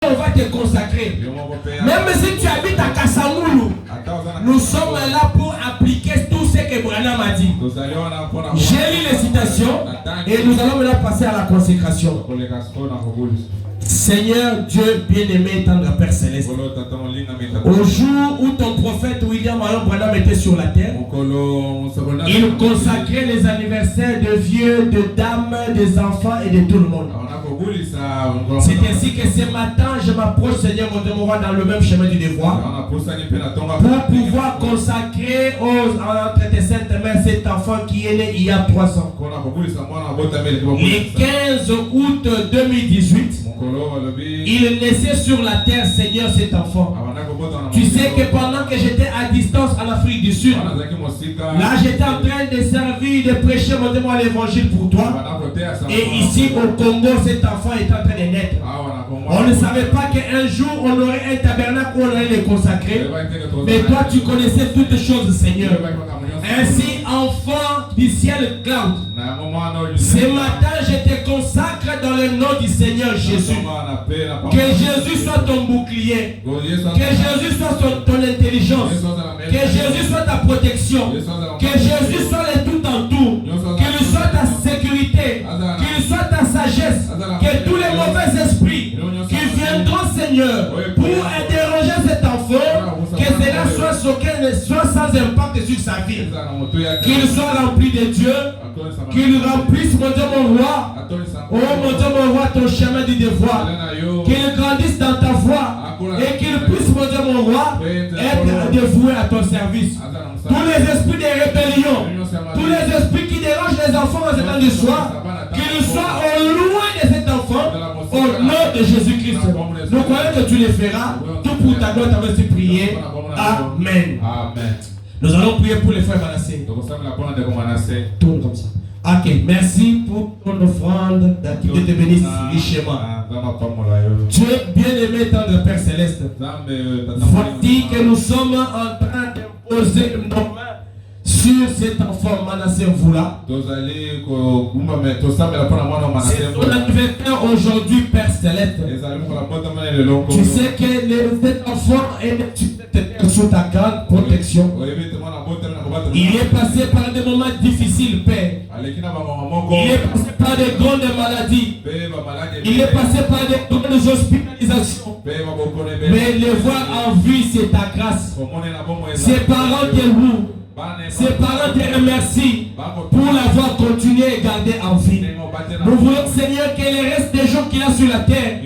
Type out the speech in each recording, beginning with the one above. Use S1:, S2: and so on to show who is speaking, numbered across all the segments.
S1: on va te consacrer. Même si tu habites à Kassamoulou, nous sommes là pour appliquer tout ce que Branham a dit. J'ai lu les citations et nous allons maintenant passer à la consécration. Seigneur Dieu bien-aimé, tendre Père Céleste, au jour où ton prophète William Marion Branham était sur la terre, il consacrait les anniversaires de vieux, de dames, des enfants et de tout le monde. C'est ainsi que ce matin, je m'approche, Seigneur mon Dieu, dans le même chemin du devoir, pour pouvoir consacrer entre tes saintes mains cet enfant qui est né il y a 3 ans. Le 15 août 2018, il naissait sur la terre, Seigneur, cet enfant. Tu sais que pendant que j'étais à distance en Afrique du Sud, là j'étais en train de servir, de prêcher mon Dieu, l'évangile pour toi. Et ici au Congo, cet enfant est en train de naître. On ne savait pas qu'un jour on aurait un tabernacle où on allait le consacrer. Mais toi tu connaissais toutes choses, Seigneur. Ainsi, enfant du ciel cloud, ce matin je te consacre dans le nom du Seigneur Jésus. Que Jésus soit ton bouclier, que Jésus soit ton intelligence, que Jésus soit ta protection, que Jésus soit le tout en tout, qu'il soit ta sécurité, qu'il soit ta sagesse, que tous les mauvais esprits qui viendront, Seigneur, pour interroger cet enfant, que cela soit sans impact sur sa vie, qu'il soit rempli de Dieu, qu'il remplisse, mon Dieu, mon roi, oh mon Dieu, mon roi, ton chemin du devoir, qu'il grandisse dans ta voie et qu'il puisse, mon Dieu, mon roi, être dévoué à ton service. Tous les esprits de rébellion, tous les esprits qui dérangent les enfants en ce temps du soir, qu'ils soient au loin de cet enfant, au nom de Jésus-Christ. Nous croyons que tu les feras, tout pour ta gloire, tu vas prier. Amen. Nous allons prier pour les frères Manassé. Tourne comme ça. Ok, merci pour ton offrande. Dieu te bénisse richement. Dieu bien-aimé, tendre Père Céleste, voici que nous sommes en train d'imposer nos mains sur cet enfant Manassé Mvula. C'est ton anniversaire aujourd'hui, Père Céleste. Tu sais que cet enfant est sous ta grande protection. Il est passé par des moments difficiles, Père. Il est passé par des grandes maladies. Il est passé par des grandes hospitalisations. Mais le voir en vie, c'est ta grâce. Ses parents te louent. Ses parents te remercient pour l'avoir continué et gardé en vie. Nous voulons, Seigneur, que les restes des jours qu'il a sur la terre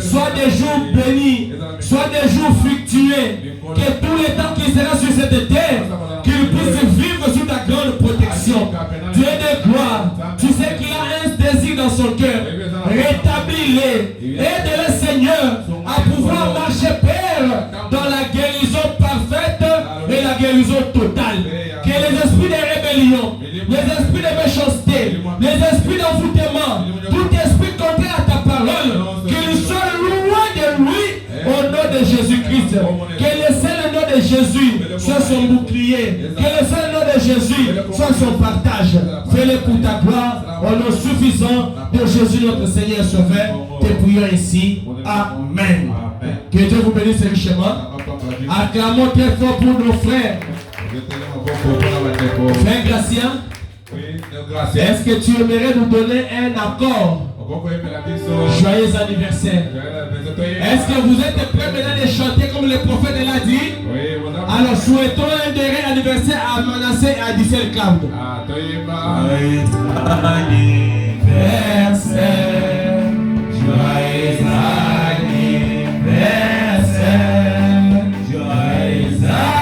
S1: soient des jours bénis, soient des jours fructueux, que tous les temps qu'il sera sur cette terre, qu'il puisse vivre sous ta grande protection. Dieu de gloire, tu sais qu'il a un désir dans son cœur. Rétablis-les, aide-le, Seigneur, à pouvoir marcher, Père, dans la guérison parfaite et la guérison totale. Que les esprits de rébellion, les esprits de méchanceté, les esprits d'envoûtement, tout esprit contraire à ta parole, qu'il soit loin de lui au nom de Jésus-Christ. Que le seul nom de Jésus soit son bouclier. Que le seul nom de Jésus soit son partage. Fais-le pour ta gloire, au nom suffisant de Jésus notre Seigneur Sauveur. Te prions ici. Amen. Que Dieu vous bénisse richement. Acclamons très fort pour nos frères. Frère Gracien, est-ce que tu aimerais nous donner un accord? Joyeux anniversaire. Est-ce que vous êtes prêts maintenant de chanter comme le prophète l'a dit? Alors souhaitons un dernier anniversaire à Manassé et à Dicel Cloud. Joyeux anniversaire. Joyeux anniversaire. Joyeux anniversaire.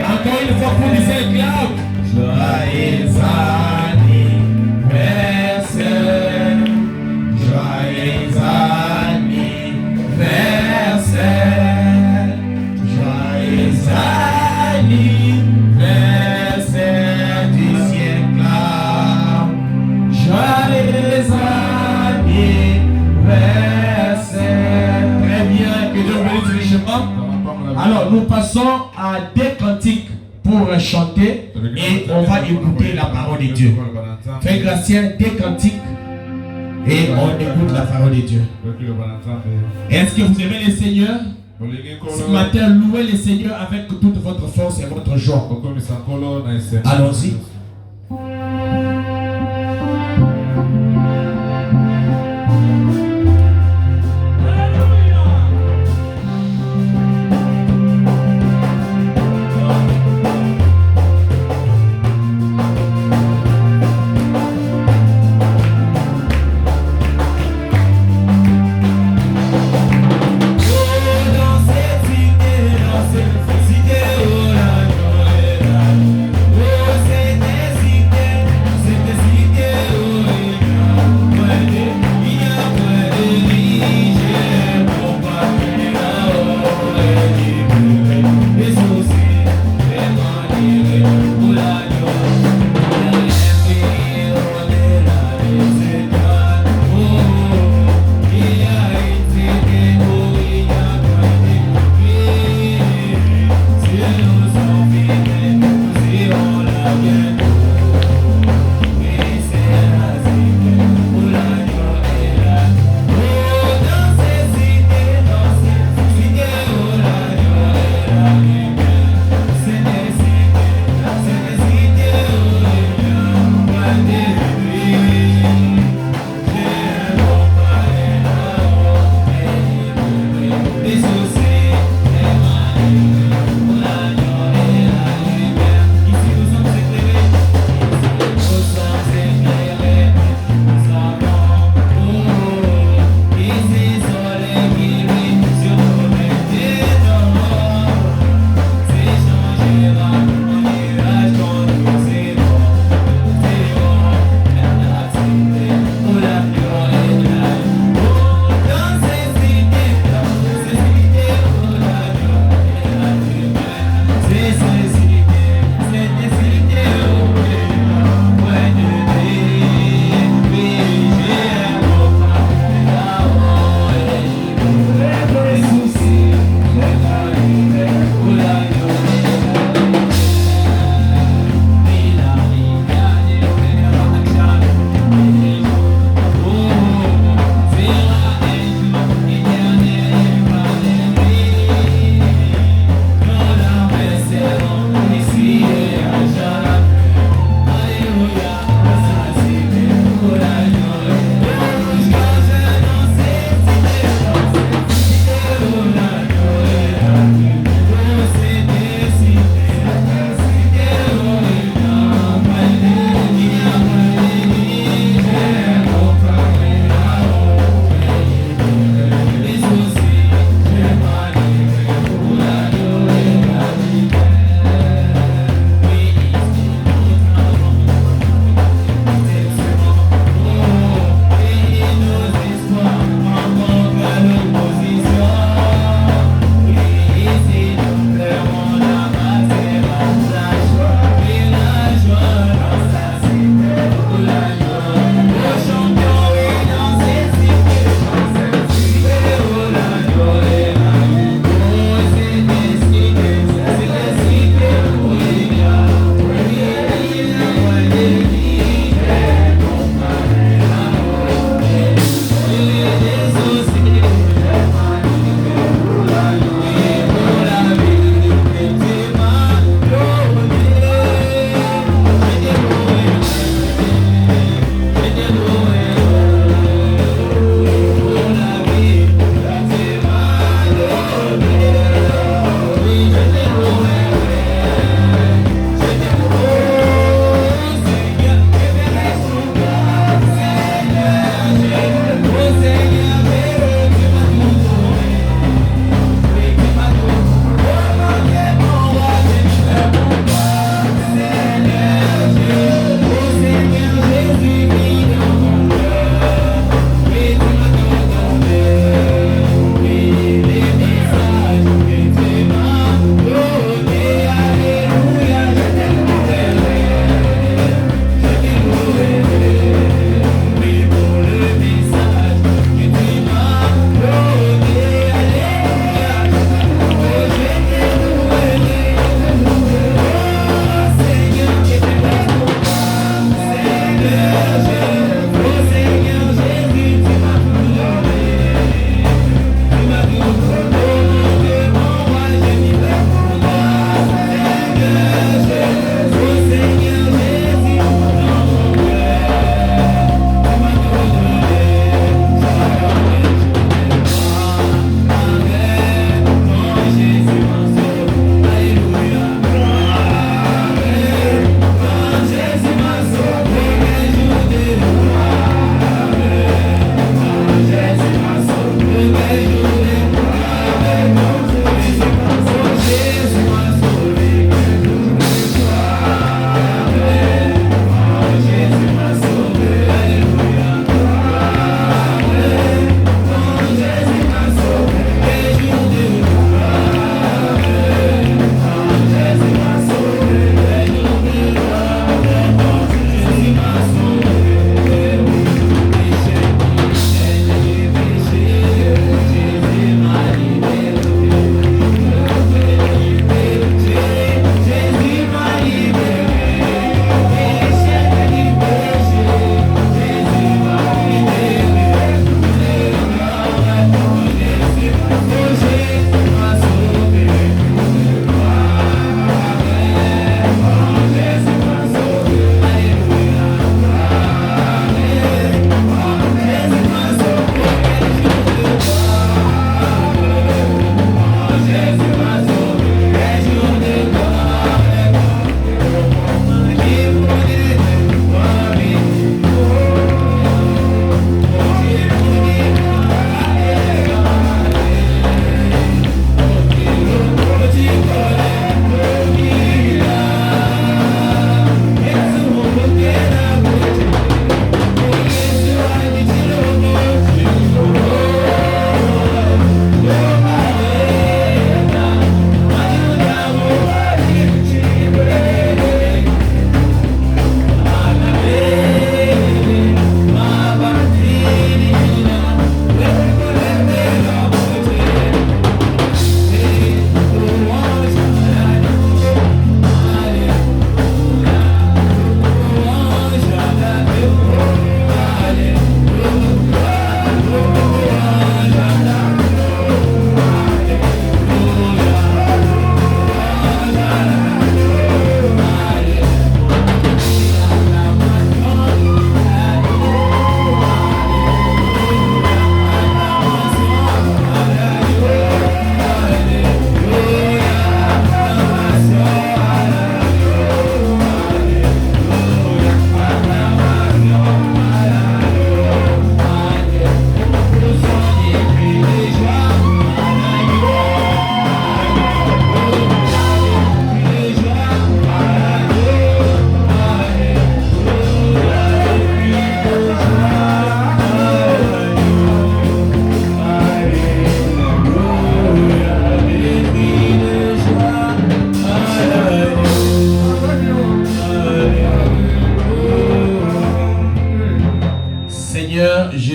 S1: Encore une fois pour Dicel Cloud. Joyeux anniversaire. Joyeux anniversaire. Joyeux anniversaire Dicel Cloud. Joyeux anniversaire. Très bien, que Dieu bénisse richement. Alors nous passons à des cantiques pour pour chanter et on va écouter la parole de Dieu. Frère Gracien, des cantiques et on écoute la parole de Dieu. Est-ce que vous aimez le Seigneur? Ce matin, louez le Seigneur avec toute votre force et votre joie. Allons-y.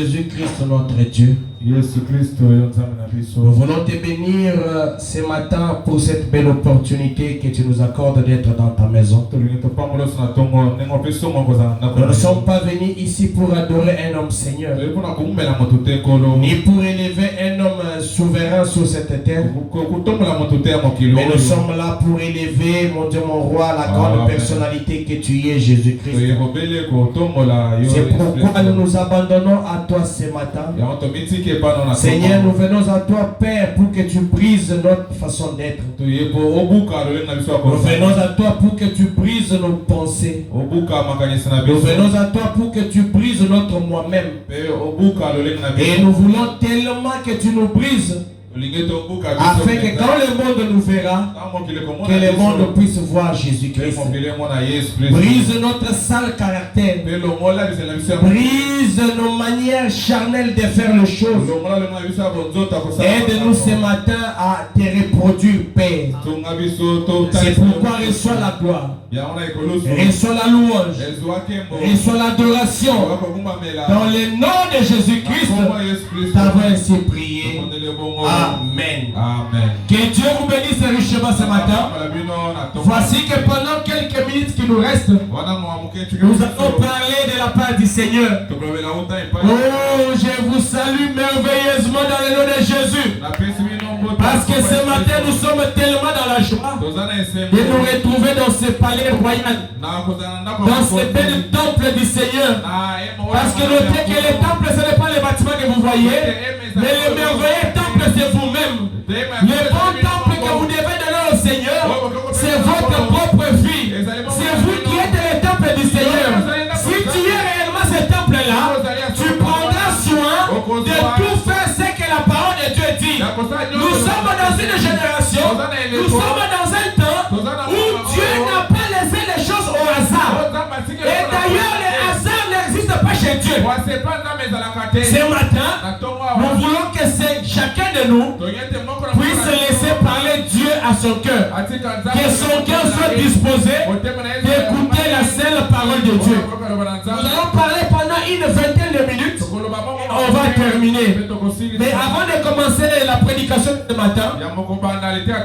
S1: Jésus-Christ notre Dieu, nous voulons te bénir ce matin pour cette belle opportunité que tu nous accordes d'être dans ta maison. Nous ne sommes pas venus ici pour adorer un homme Seigneur, ni pour élever un homme souverain sur cette terre, mais nous sommes là pour élever, mon Dieu, mon roi, la grande personnalité que tu es, Jésus-Christ. C'est pourquoi nous nous abandonnons à toi ce matin. Seigneur, nous venons à toi, Père, pour que tu brises notre façon d'être. Nous venons à toi pour que tu brises nos pensées. Nous venons à toi pour que tu brises notre moi-même. Et nous voulons tellement que tu nous brises, afin que quand le monde nous verra, que le monde puisse voir Jésus-Christ. Brise notre sale caractère. Brise nos manières charnelles de faire les choses. Aide-nous ce matin à te reproduire, Père. C'est pourquoi reçois la gloire, reçois la louange, reçois l'adoration. Dans le nom de Jésus-Christ, nous avons ainsi prié. Amen. Amen. Que Dieu vous bénisse richement ce matin. Voici que pendant quelques minutes qui nous restent, nous allons parler de la part du Seigneur. Oh, je vous salue merveilleusement dans le nom de Jésus. Parce que ce matin, nous sommes tellement dans la joie de nous retrouver dans ce palais royal, dans ce bel temple du Seigneur. Parce que notez que le temple, ce n'est pas le bâtiment que vous voyez, mais le merveilleux temple, c'est vous-même. Le bon temple que vous devez donner au Seigneur, c'est votre propre vie. C'est vous qui êtes le temple du Seigneur. Si tu es réellement ce temple-là, tu prendras soin de tout faire ce que la parole de Dieu dit. Nous sommes dans une génération, nous sommes dans un temps où Dieu n'a pas laissé les choses au hasard. Et d'ailleurs, le hasard n'existe pas chez Dieu. Ce matin, nous voulons que chacun de nous puisse laisser parler Dieu à son cœur. Que son cœur soit disposé d'écouter la seule parole de Dieu. Nous allons parler pendant une vingtaine de minutes. On va terminer. Mais avant de commencer la prédication de ce matin,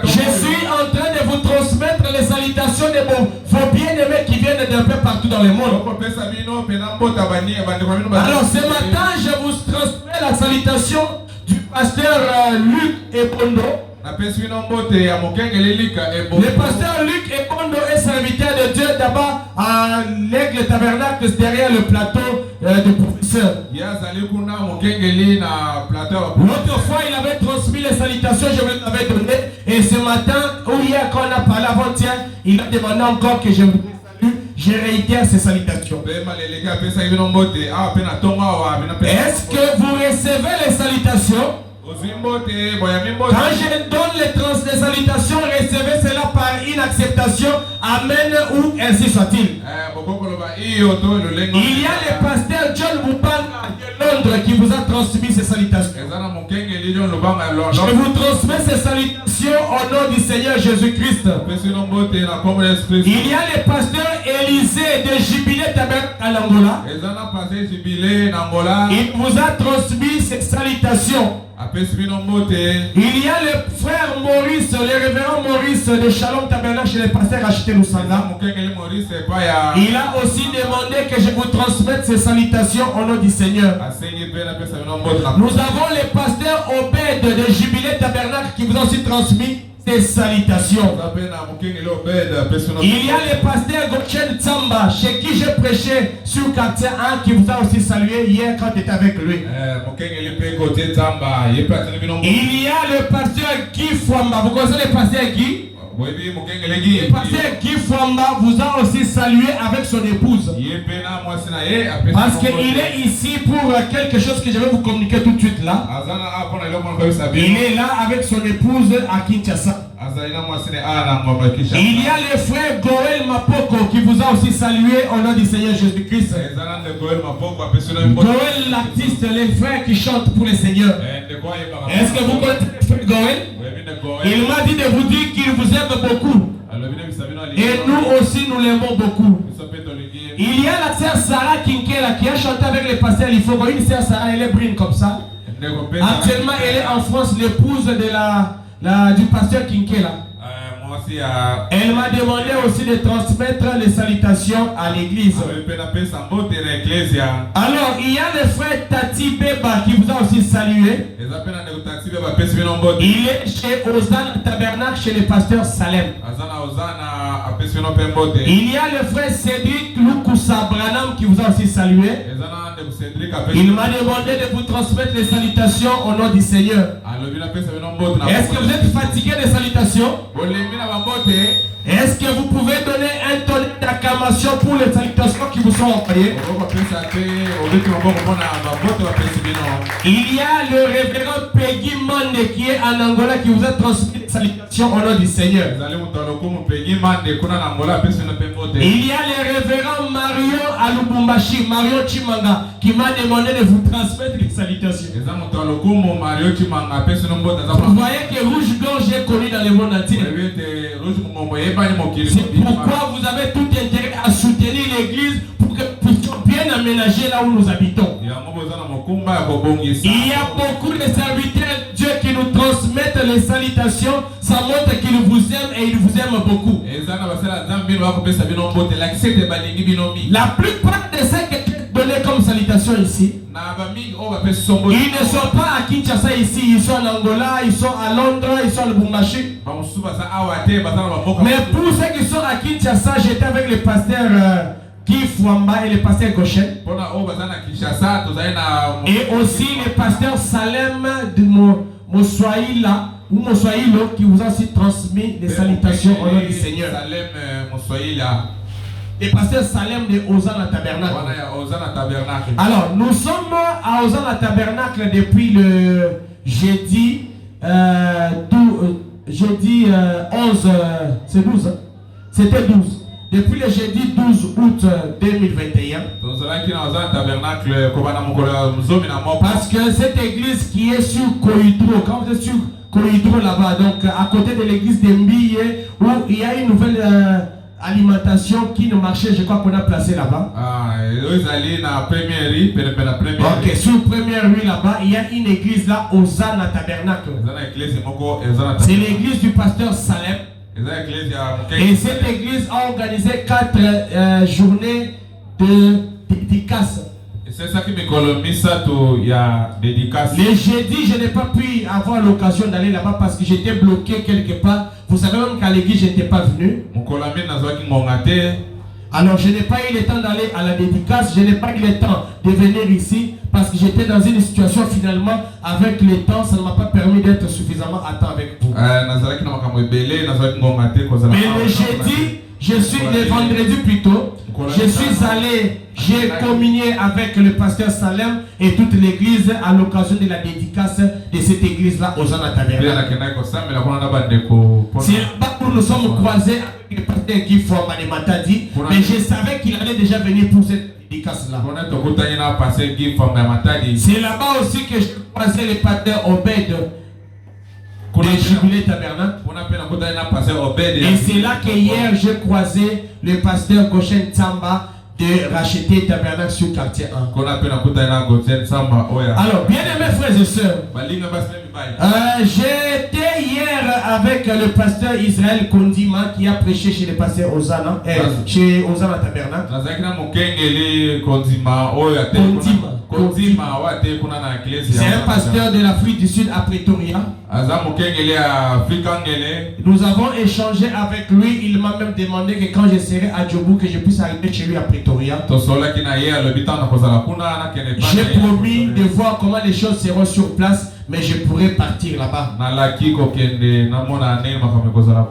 S1: je suis en train de vous transmettre les salutations de vos bien-aimés qui viennent d'un peu partout dans le monde. Alors ce matin, je vous transmets la salutation du pasteur Luc Ebondo. Le pasteur Luc Ebondo est serviteur de Dieu d'abord à l'Aigle Tabernacle derrière le plateau de professeur. L'autre fois, il avait transmis les salutations, je vous les avais données. Et ce matin, ou hier quand on a parlé avant-hier, il a demandé encore que je vous salue. Je réitère ces salutations. Est-ce que vous recevez les salutations? Quand je donne les salutations, recevez cela par une acceptation. Amen ou ainsi soit-il. Il y a le pasteur John Mupanga de Londres qui vous a transmis ces salutations. Je vous transmets ces salutations au nom du Seigneur Jésus-Christ. Il y a le pasteur Élisée de Jubilé Tabernacle à l'Angola. Il vous a transmis ces salutations. Il y a le frère Maurice, le révérend Maurice de Shalom Tabernacle chez le pasteur Acheté Lusanga. Il a aussi demandé que je vous transmette ces salutations au nom du Seigneur. Nous avons le pasteur Obed de Jubilé Tabernacle qui vous a aussi transmis ces salutations. Il y a le pasteur Gokchen Tsamba chez qui j'ai prêché sur quartier 1 qui vous a aussi salué hier quand tu étais avec lui. Il y a le pasteur Guy Fwamba. Vous connaissez le pasteur Guy? Le pasteur Guy Fwamba vous a aussi salué avec son épouse. Parce qu'il est ici pour quelque chose que je vais vous communiquer tout de suite là. Il est là avec son épouse à Kinshasa. Il y a le frère Goël Mapoko qui vous a aussi salué au nom du Seigneur Jésus-Christ. Goël l'artiste, les frères qui chantent pour le Seigneur. Est-ce que vous connaissez le frère Goël? Il m'a dit de vous dire qu'il vous aime beaucoup. Et nous aussi nous l'aimons beaucoup. Il y a la sœur Sarah Kinkela qui a chanté avec le pasteur Lifogo. Une sœur Sarah, elle est brune comme ça. Actuellement, elle est en France, l'épouse de du pasteur Kinkela. Elle m'a demandé aussi de transmettre les salutations à l'église. Alors, il y a le frère Tati Beba qui vous a aussi salué. Il est chez Ozan Tabernacle, chez le pasteur Salem. Il y a le frère Cédric Lukusa Branham qui vous a aussi salué. Il m'a demandé de vous transmettre les salutations au nom du Seigneur. Est-ce que vous êtes fatigué des salutations? Est-ce que vous pouvez donner un tonnerre d'acclamation pour les salutations qui vous sont envoyées? Il y a le révérend Peggy Mande qui est en Angola qui vous a transmis les salutations au nom du Seigneur. Il y a le révérend Mario Alubumbashi, Mario Chimanga, qui m'a demandé de vous transmettre les salutations. Vous voyez que rouge-gorge est connu dans le monde entier. C'est pourquoi vous avez tout intérêt à soutenir l'église pour que nous puissions bien aménager là où nous habitons. Il y a beaucoup de serviteurs de Dieu qui nous transmettent les salutations. Ça montre qu'ils vous aiment et ils vous aiment beaucoup. La plupart de ceux qui donnent comme salutation ici, ils ne sont pas à Kinshasa ici, ils sont en Angola, ils sont à Londres, ils sont à Lubumbashi. Mais pour ceux qui sont à Kinshasa, j'étais avec le pasteur Guy Fouamba et le pasteur Goshen. Et aussi le pasteur Salem de Moswaïla ou Moswaïlo qui vous a aussi transmis des salutations au nom du Seigneur. Et pasteur Salem de Ozana Tabernacle. Alors, nous sommes à Ozana Tabernacle depuis le jeudi 11, c'est 12, c'était 12. Depuis le jeudi 12 août 2021. Parce que cette église qui est sur Koidro, quand vous êtes sur Koidro là-bas, donc à côté de l'église de Mbiye, où il y a une nouvelle alimentation qui ne marchait, je crois qu'on a placé là-bas. Ok, sur première rue là-bas, il y a une église là, Ozana Tabernacle. C'est l'église du pasteur Salem. Et cette église a organisé 4 journées de dédicaces.
S2: C'est ça qui me colomise ça tout, il y a dédicace.
S1: Le jeudi, je n'ai pas pu avoir l'occasion d'aller là-bas parce que j'étais bloqué quelque part. Vous savez même qu'à l'église, je n'étais pas venu. Alors, je n'ai pas eu le temps d'aller à la dédicace. Je n'ai pas eu le temps de venir ici parce que j'étais dans une situation finalement avec le temps. Ça ne m'a pas permis d'être suffisamment à temps avec vous. Mais le jeudi, le vendredi plutôt, je suis allé, j'ai communié avec le pasteur Salem et toute l'église à l'occasion de la dédicace de cette église-là aux Ozana Tabernacle. C'est là-bas où nous sommes croisés avec le pasteur Guy Fouamba de Matadi, mais je savais qu'il allait déjà venir pour cette dédicace-là. C'est là-bas aussi que j'ai croisé le pasteur Obed de Jubilé Tabernacle. Et c'est là que hier j'ai croisé le pasteur Goshen Tsamba de racheter Tabernacle sur quartier 1. Alors, bien aimés frères et sœurs, j'étais hier avec le pasteur Israël Kondima qui a prêché chez le pasteur Ozana, chez Ozana Tabernacle. C'est un pasteur de l'Afrique du Sud à Pretoria. Nous avons échangé avec lui. Il m'a même demandé que quand je serai à Djobu, que je puisse arriver chez lui à Pretoria. J'ai promis de voir comment les choses seront sur place, mais je pourrai partir là-bas.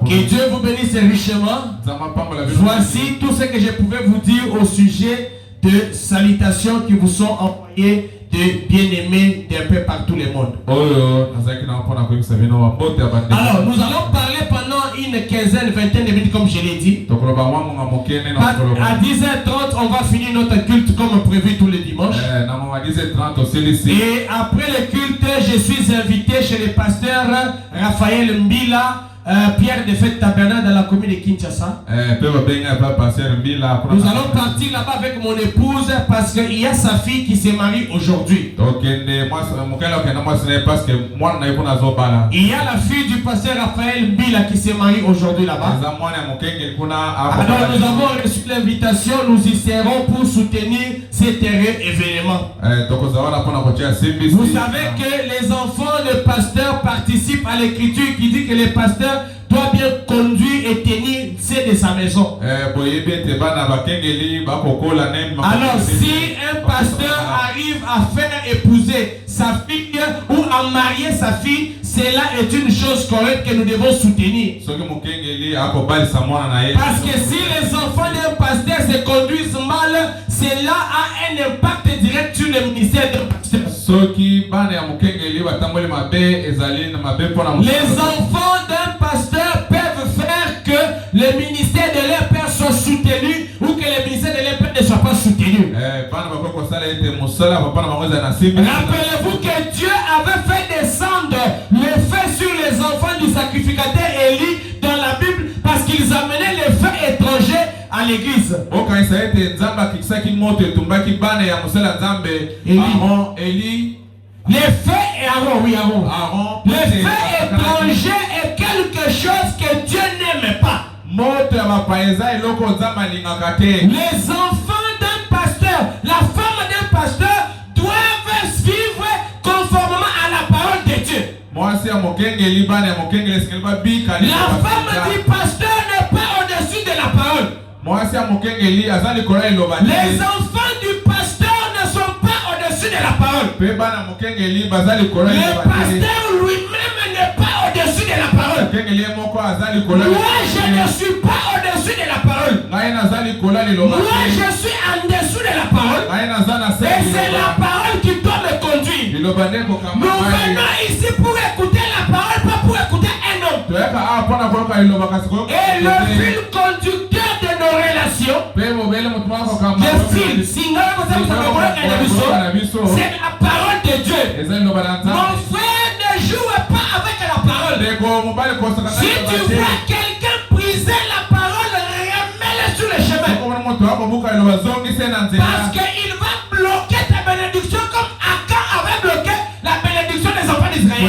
S1: Que Dieu vous bénisse richement. Voici tout ce que je pouvais vous dire au sujet de salutations qui vous sont envoyées de bien-aimés d'un peu partout le monde. Alors, nous allons parler pendant une quinzaine, vingtaine de minutes, comme je l'ai dit. À 10h30, on va finir notre culte comme prévu tous les dimanches. Et après le culte, je suis invité chez le pasteur Raphaël Mbila Pierre de Fête Tabernacle dans la commune de Kinshasa. Nous allons partir là-bas avec mon épouse parce qu'il y a sa fille qui s'est mariée aujourd'hui. Il y a la fille du pasteur Raphaël Bila qui s'est mariée aujourd'hui là-bas. Alors nous avons reçu l'invitation, nous y serons pour soutenir cet heureux événement. Vous savez que les enfants de pasteurs participent à l'écriture qui dit que les pasteurs doit bien conduire et tenir c'est de sa maison. Alors si un pasteur arrive à faire épouser sa fille ou à marier sa fille, cela est une chose correcte que nous devons soutenir. Parce que si les enfants d'un pasteur se conduisent mal, cela a un impact direct sur le ministère d'un pasteur. Les enfants d'un pasteur peuvent faire que le ministère de leur père soit soutenu ou que le ministère de leur père ne soit pas soutenu. Rappelez-vous que Dieu avait fait descendre le feu sur les enfants du sacrificateur Élie dans la Bible parce qu'ils amenaient le feu étranger à l'église. Le feu et Aaron, oui Aaron. Le feu étranger est quelque chose que Dieu n'aime pas. Les enfants d'un pasteur, la femme d'un pasteur doivent vivre conformément à la parole de Dieu. La femme du pasteur n'est pas au-dessus de la parole. Les enfants du pasteur ne sont pas au-dessus de la parole. Le pasteur lui-même n'est pas au-dessus de la parole. Moi, je ne suis pas au-dessus de la parole. Moi, je suis en dessous de la parole. Et c'est la parole qui doit me conduire. Nous venons ici pour écouter la parole, pas pour écouter un homme. Et le fil conducteur de nos relations, le fil, c'est la parole de Dieu. Mon frère, ne joue pas avec la parole. Si tu vois quelqu'un briser la parole, remets-le sur le chemin. Parce qu'il va bloquer ta bénédiction comme Akan avait bloqué la bénédiction des enfants d'Israël.